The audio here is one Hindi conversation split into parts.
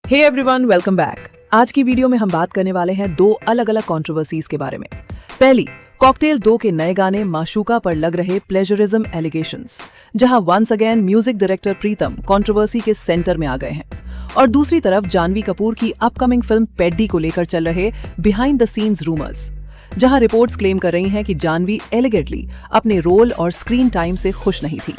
Hey everyone, welcome back. आज की वीडियो में हम बात करने वाले हैं दो अलग अलग कंट्रोवर्सीज के बारे में। पहली, कॉकटेल 2 के नए गाने माशूका पर लग रहे प्लेजरिज्म एलिगेशंस, जहां वंस अगेन म्यूजिक डायरेक्टर प्रीतम कंट्रोवर्सी के सेंटर में आ गए हैं। और दूसरी तरफ जानवी कपूर की अपकमिंग फिल्म पेड्डी को लेकर चल रहे बिहाइंड द सीन्स रूमर्स, जहां रिपोर्ट्स क्लेम कर रही हैं कि जानवी एलिगेंटली अपने रोल और स्क्रीन टाइम से खुश नहीं थी।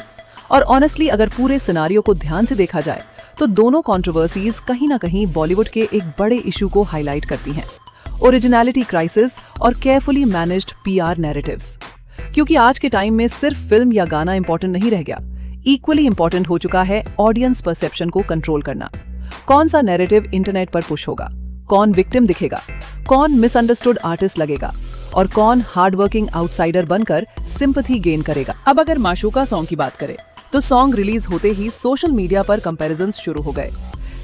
और ऑनेस्टली अगर पूरे सिनारियो को ध्यान से देखा जाए तो दोनों कंट्रोवर्सीज कहीं ना कहीं बॉलीवुड के एक बड़े इशू को हाईलाइट करती हैं, ओरिजिनलिटी क्राइसिस और केयरफुली मैनेज्ड पीआर नैरेटिव्स। क्योंकि आज के टाइम में सिर्फ फिल्म या गाना इंपॉर्टेंट नहीं रह गया, इक्वली इंपॉर्टेंट हो चुका है ऑडियंस परसेप्शन को कंट्रोल करना। कौन सा नैरेटिव इंटरनेट पर पुश होगा, कौन विक्टिम दिखेगा, कौन मिसअंडरस्टूड आर्टिस्ट लगेगा और कौन हार्डवर्किंग आउटसाइडर बनकर सिंपैथी गेन करेगा। अब अगर माशूका सॉन्ग की बात करें तो सॉन्ग रिलीज होते ही सोशल मीडिया पर कंपैरिजंस शुरू हो गए।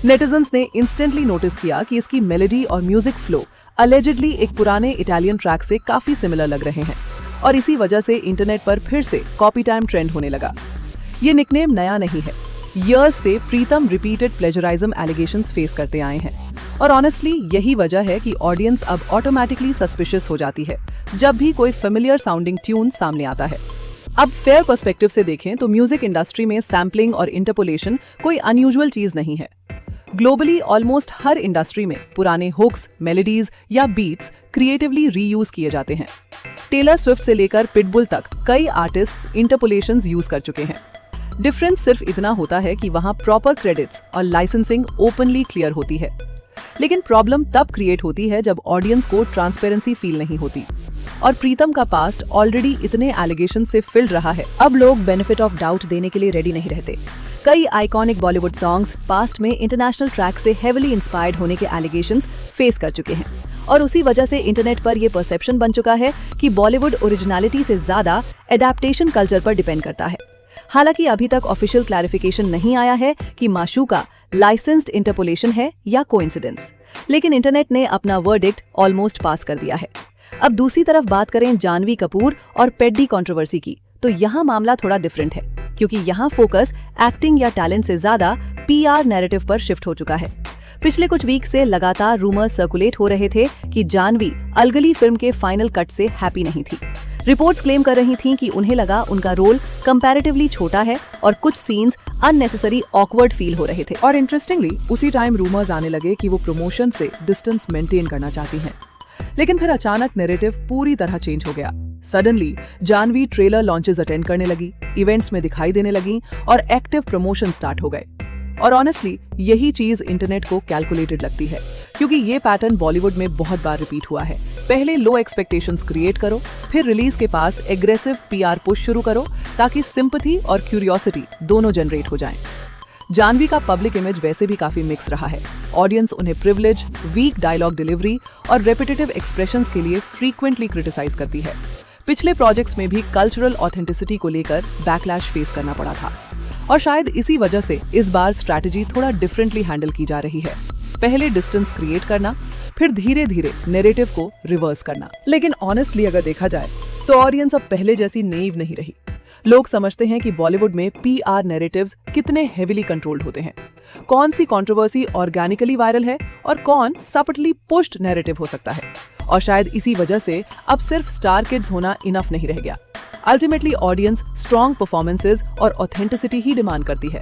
नेटिजन्स ने इंस्टेंटली नोटिस किया कि इसकी मेलोडी और म्यूजिक फ्लो अलेजिडली एक पुराने इटालियन ट्रैक से काफी सिमिलर लग रहे हैं, और इसी वजह से इंटरनेट पर फिर से कॉपी टाइम ट्रेंड होने लगा। ये निकनेम नया नहीं है, ईयर्स से प्रीतम रिपीटेड प्लेजराइज्म एलिगेशंस फेस करते आए हैं। और ऑनेस्टली यही वजह है कि ऑडियंस अब ऑटोमेटिकली सस्पिशियस हो जाती है जब भी कोई फेमिलियर साउंडिंग ट्यून सामने आता है। अब फेयर पर्सपेक्टिव से देखें तो म्यूजिक इंडस्ट्री में सैम्पलिंग और इंटरपोलेशन कोई अनयूजुअल चीज नहीं है। ग्लोबली ऑलमोस्ट हर इंडस्ट्री में पुराने हुक्स, मेलोडीज या बीट्स क्रिएटिवली रीयूज किए जाते हैं। टेलर स्विफ्ट से लेकर पिटबुल तक कई आर्टिस्ट्स इंटरपोलेशंस यूज कर चुके हैं। डिफरेंस सिर्फ इतना होता है कि वहां प्रॉपर क्रेडिट्स और लाइसेंसिंग ओपनली क्लियर होती है। लेकिन प्रॉब्लम तब क्रिएट होती है जब ऑडियंस को ट्रांसपेरेंसी फील नहीं होती। और प्रीतम का पास्ट ऑलरेडी इतने एलिगेशन से फिल्ड रहा है, अब लोग बेनिफिट ऑफ डाउट देने के लिए रेडी नहीं रहते। कई आइकॉनिक बॉलीवुड सॉन्ग्स पास्ट में इंटरनेशनल ट्रैक से हेविली इंस्पायर्ड होने के एलिगेशंस फेस कर चुके हैं, और उसी वजह से इंटरनेट पर यह परसेप्शन बन चुका है कि बॉलीवुड ओरिजिनलिटी से ज्यादा एडेप्टेशन कल्चर पर डिपेंड करता है। हालांकि अभी तक ऑफिशियल क्लैरिफिकेशन नहीं आया है कि माशूका लाइसेंस्ड इंटरपोलेशन है या कोइंसिडेंस, लेकिन इंटरनेट ने अपना वर्डिक्ट ऑलमोस्ट पास कर दिया है। अब दूसरी तरफ बात करें जानवी कपूर और पेड्डी कंट्रोवर्सी की, तो यहाँ मामला थोड़ा डिफरेंट है, क्योंकि यहाँ फोकस एक्टिंग या टैलेंट से ज्यादा पीआर नैरेटिव पर शिफ्ट हो चुका है। पिछले कुछ वीक से लगातार रूमर्स सर्कुलेट हो रहे थे कि जानवी अलगली फिल्म के फाइनल कट से हैप्पी नहीं थी। रिपोर्ट्स क्लेम कर रही थीं कि उन्हें लगा उनका रोल कंपैरेटिवली छोटा है और कुछ सीन्स अननेसेसरी ऑकवर्ड फील हो रहे थे। और इंटरेस्टिंगली उसी टाइम रूमर्स आने लगे कि वो प्रमोशन से डिस्टेंस मेंटेन करना चाहती हैं। लेकिन फिर अचानक नैरेटिव पूरी तरह चेंज हो गया। Suddenly Janhvi trailer launches attend करने लगी, इवेंट्स में दिखाई देने लगी और एक्टिव प्रमोशन स्टार्ट हो गए। और ऑनेस्टली यही चीज इंटरनेट को कैलकुलेटेड लगती है, क्योंकि ये पैटर्न बॉलीवुड में बहुत बार रिपीट हुआ है। पहले लो एक्सपेक्टेशंस क्रिएट करो, फिर रिलीज के पास एग्रेसिव पीआर पुश शुरू करो, ताकि सिंपैथी और क्यूरियोसिटी दोनों जनरेट हो जाएं। जानवी का पब्लिक इमेज वैसे भी काफी मिक्स रहा है। ऑडियंस उन्हें प्रिविलेज, वीक डायलॉग डिलीवरी और रेपिटेटिव एक्सप्रेशंस के लिए फ्रीक्वेंटली क्रिटिसाइज करती है। पिछले प्रोजेक्ट्स में भी कल्चरल ऑथेंटिसिटी को लेकर बैकलैश फेस करना पड़ा था, और शायद इसी वजह से इस बार स्ट्रैटेजी थोड़ा डिफरेंटली हैंडल की जा रही है। पहले डिस्टेंस क्रिएट करना, फिर धीरे धीरे नैरेटिव को रिवर्स करना। लेकिन ऑनेस्टली अगर देखा जाए तो ऑडियंस अब पहले जैसी नेइव नहीं रही। लोग समझते हैं कि बॉलीवुड में पीआर नैरेटिव्स कितने हेविली कंट्रोल्ड होते हैं, कौन सी कंट्रोवर्सी ऑर्गेनिकली वायरल है और कौन सपटली पुश्ड नैरेटिव हो सकता है। और शायद इसी वजह से अब सिर्फ स्टार किड्स होना इनफ नहीं रह गया। अल्टीमेटली ऑडियंस स्ट्रॉन्ग परफॉर्मेंसेज और ऑथेंटिसिटी ही डिमांड करती है।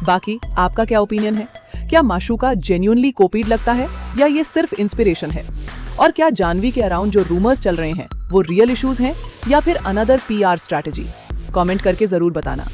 बाकी आपका क्या ओपिनियन है? क्या माशूका जेन्युइनली कॉपीड लगता है या ये सिर्फ इंस्पिरेशन है? और क्या जानवी के अराउंड जो रूमर्स चल रहे हैं वो रियल इश्यूज हैं या फिर अनदर पीआर स्ट्रैटेजी? कमेंट करके जरूर बताना।